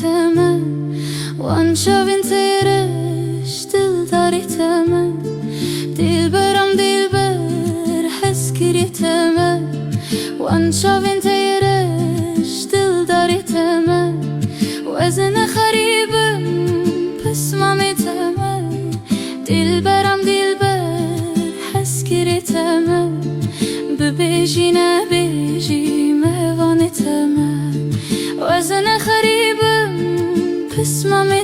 تمه وان شاوین تیرش دل داری تمه دل برم دل بر حس کری تمه وان شاوین تیرش دل داری تمه وزن خریبم پس مامی تمه دل برم دل بر حس کری تمه ببیجی نبیجی مهوانی تمه وزن خریبم پس مامی